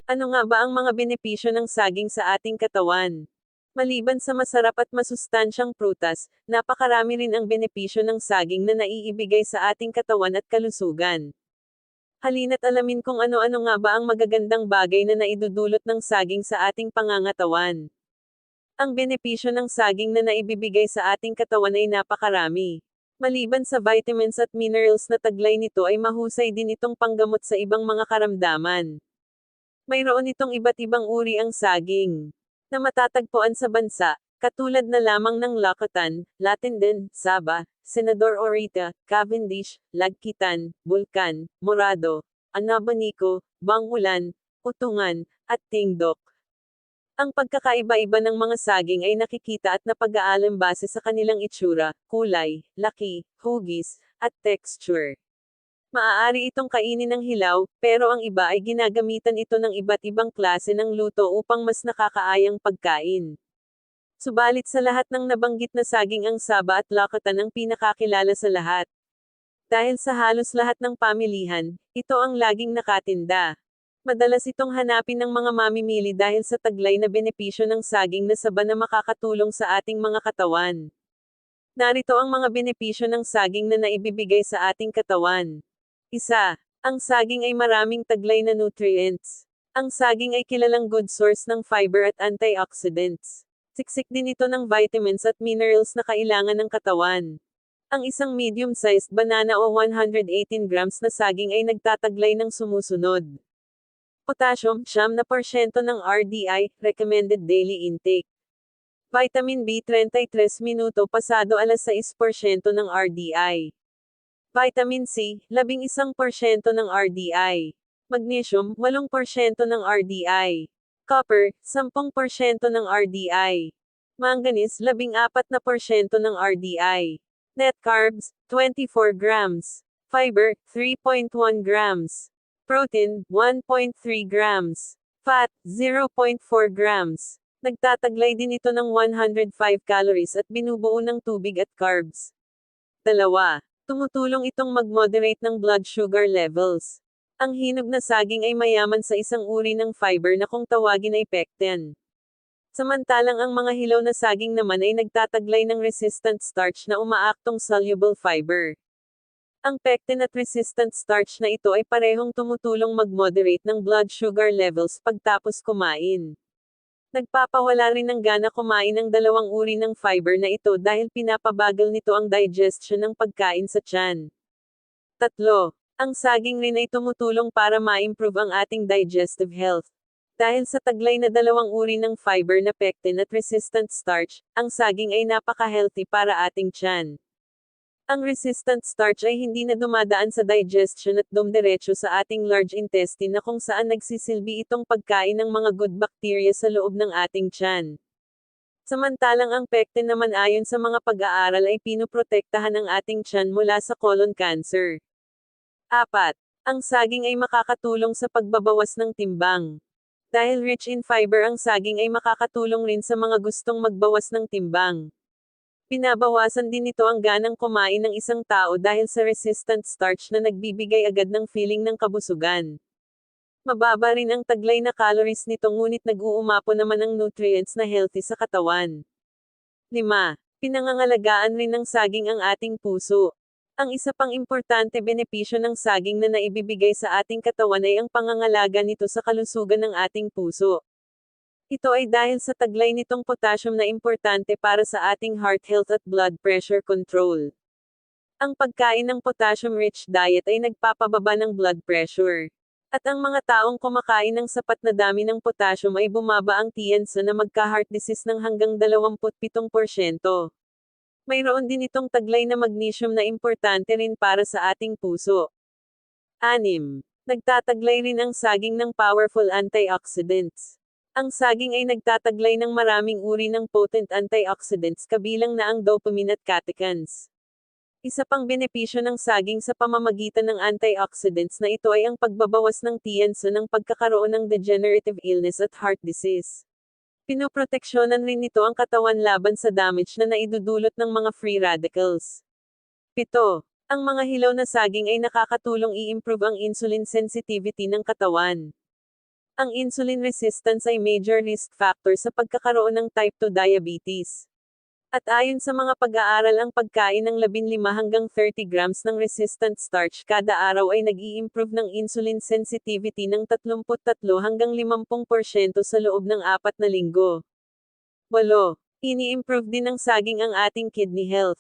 Ano nga ba ang mga benepisyo ng saging sa ating katawan? Maliban sa masarap at masustansyang prutas, napakarami rin ang benepisyo ng saging na naiibigay sa ating katawan at kalusugan. Halina't alamin kung ano-ano nga ba ang magagandang bagay na naidudulot ng saging sa ating pangangatawan. Ang benepisyo ng saging na naibibigay sa ating katawan ay napakarami. Maliban sa vitamins at minerals na taglay nito ay mahusay din itong panggamot sa ibang mga karamdaman. Mayroon itong iba't ibang uri ang saging na matatagpuan sa bansa, katulad na lamang ng Lakatan, Latin din, Saba, Senador Orita, Cavendish, Lagkitan, Bulkan, Morado, Anabanico, Bangulan, Utungan, at Tingdok. Ang pagkakaiba-iba ng mga saging ay nakikita at napag-aalam base sa kanilang itsura, kulay, laki, hugis, at texture. Maaari itong kainin ng hilaw, pero ang iba ay ginagamitan ito ng iba't ibang klase ng luto upang mas nakakaayang pagkain. Subalit sa lahat ng nabanggit na saging ang saba at lakatan ang pinakakilala sa lahat. Dahil sa halos lahat ng pamilihan, ito ang laging nakatinda. Madalas itong hanapin ng mga mamimili dahil sa taglay na benepisyo ng saging na saba na makakatulong sa ating mga katawan. Narito ang mga benepisyo ng saging na naibibigay sa ating katawan. Isa, ang saging ay maraming taglay na nutrients. Ang saging ay kilalang good source ng fiber at antioxidants. Siksik din ito ng vitamins at minerals na kailangan ng katawan. Ang isang medium-sized banana o 118 grams na saging ay nagtataglay ng sumusunod. Potassium, 9% ng RDI, recommended daily intake. Vitamin B 33 minuto pasado alas 6% ng RDI. Vitamin C, 11% ng RDI. Magnesium, 8% ng RDI. Copper, 10% ng RDI. Manganese, 14% ng RDI. Net carbs, 24 grams. Fiber, 3.1 grams. Protein, 1.3 grams. Fat, 0.4 grams. Nagtataglay din ito ng 105 calories at binubuo ng tubig at carbs. 2. Tumutulong itong mag-moderate ng blood sugar levels. Ang hinog na saging ay mayaman sa isang uri ng fiber na kung tawagin ay pectin. Samantalang ang mga hilaw na saging naman ay nagtataglay ng resistant starch na umaaktong soluble fiber. Ang pectin at resistant starch na ito ay parehong tumutulong mag-moderate ng blood sugar levels pagtapos kumain. Nagpapawala rin ng gana kumain ng dalawang uri ng fiber na ito dahil pinapabagal nito ang digestion ng pagkain sa tiyan. 3. Ang saging rin ay tumutulong para ma-improve ang ating digestive health. Dahil sa taglay na dalawang uri ng fiber na pectin at resistant starch, ang saging ay napaka-healthy para ating tiyan. Ang resistant starch ay hindi na dumadaan sa digestion at dumdiretso sa ating large intestine na kung saan nagsisilbi itong pagkain ng mga good bacteria sa loob ng ating tiyan. Samantalang ang pectin naman ayon sa mga pag-aaral ay pinoprotektahan ang ating tiyan mula sa colon cancer. 4. Ang saging ay makakatulong sa pagbabawas ng timbang. Dahil rich in fiber ang saging ay makakatulong rin sa mga gustong magbawas ng timbang. Pinabawasan din nito ang ganang kumain ng isang tao dahil sa resistant starch na nagbibigay agad ng feeling ng kabusugan. Mababa rin ang taglay na calories nito ngunit nag-uumapo naman ang nutrients na healthy sa katawan. 5. Pinangangalagaan rin ng saging ang ating puso. Ang isa pang importante benepisyo ng saging na naibibigay sa ating katawan ay ang pangangalaga nito sa kalusugan ng ating puso. Ito ay dahil sa taglay nitong potassium na importante para sa ating heart health at blood pressure control. Ang pagkain ng potassium-rich diet ay nagpapababa ng blood pressure. At ang mga taong kumakain ng sapat na dami ng potassium ay bumaba ang tiyansa na magka-heart disease ng hanggang 27%. Mayroon din itong taglay na magnesium na importante rin para sa ating puso. 6. Nagtataglay rin ang saging ng powerful antioxidants. Ang saging ay nagtataglay ng maraming uri ng potent antioxidants kabilang na ang dopamine at catechins. Isa pang benepisyo ng saging sa pamamagitan ng antioxidants na ito ay ang pagbabawas ng tiyansa ng pagkakaroon ng degenerative illness at heart disease. Pinoproteksyonan rin nito ang katawan laban sa damage na naidudulot ng mga free radicals. 7. Ang mga hilaw na saging ay nakakatulong i-improve ang insulin sensitivity ng katawan. Ang insulin resistance ay major risk factor sa pagkakaroon ng type 2 diabetes. At ayon sa mga pag-aaral, ang pagkain ng 15 hanggang 30 grams ng resistant starch kada araw ay nag-i-improve ng insulin sensitivity ng 33 hanggang 50% sa loob ng 4 na linggo. 8. Ini-improve din ng saging ang ating kidney health.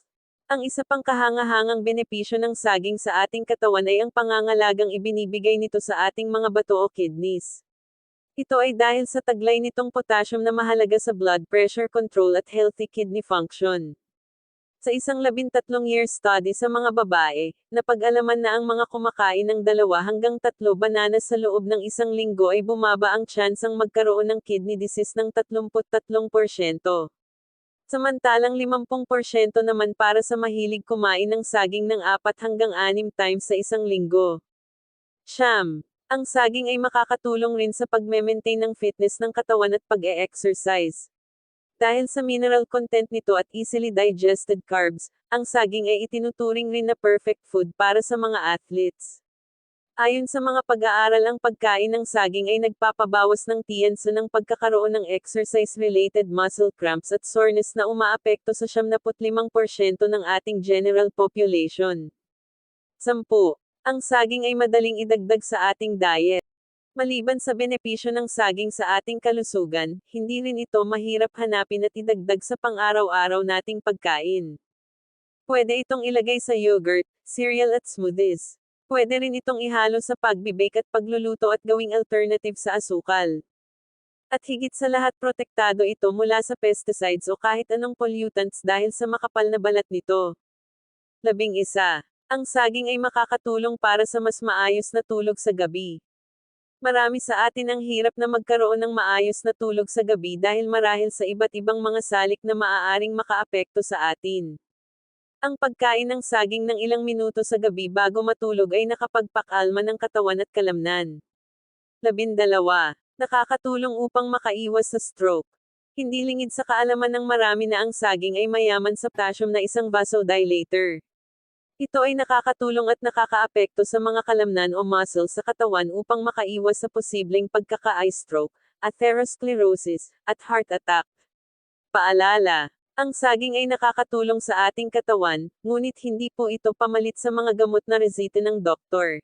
Ang isa pang kahangahangang benepisyo ng saging sa ating katawan ay ang pangangalagang ibinibigay nito sa ating mga bato o kidneys. Ito ay dahil sa taglay nitong potassium na mahalaga sa blood pressure control at healthy kidney function. Sa isang 13-year study sa mga babae, napag-alaman na ang mga kumakain ng 2 hanggang 3 bananas sa loob ng isang linggo ay bumaba ang tsansang magkaroon ng kidney disease ng 33%. Samantalang 50% naman para sa mahilig kumain ng saging ng 4 hanggang 6 times sa isang linggo. Siyam. Ang saging ay makakatulong rin sa pag-maintain ng fitness ng katawan at pag-e-exercise. Dahil sa mineral content nito at easily digested carbs, ang saging ay itinuturing rin na perfect food para sa mga athletes. Ayon sa mga pag-aaral, ang pagkain ng saging ay nagpapabawas ng tiyansa ng pagkakaroon ng exercise-related muscle cramps at soreness na umaapekto sa 75% ng ating general population. 10. Ang saging ay madaling idagdag sa ating diet. Maliban sa benepisyo ng saging sa ating kalusugan, hindi rin ito mahirap hanapin at idagdag sa pang-araw-araw nating pagkain. Pwede itong ilagay sa yogurt, cereal at smoothies. Pwede rin itong ihalo sa pagbe-bake at pagluluto at gawing alternative sa asukal. At higit sa lahat, protektado ito mula sa pesticides o kahit anong pollutants dahil sa makapal na balat nito. 11. Ang saging ay makakatulong para sa mas maayos na tulog sa gabi. Marami sa atin ang hirap na magkaroon ng maayos na tulog sa gabi dahil marahil sa iba't ibang mga salik na maaaring makaapekto sa atin. Ang pagkain ng saging ng ilang minuto sa gabi bago matulog ay nakapagpakalma ng katawan at kalamnan. 12. Nakakatulong upang makaiwas sa stroke. Hindi lingid sa kaalaman ng marami na ang saging ay mayaman sa potassium na isang vasodilator. Ito ay nakakatulong at nakakaapekto sa mga kalamnan o muscles sa katawan upang makaiwas sa posibleng pagkaka-eye stroke, atherosclerosis, at heart attack. Paalala, ang saging ay nakakatulong sa ating katawan, ngunit hindi po ito pamalit sa mga gamot na reseta ng doktor.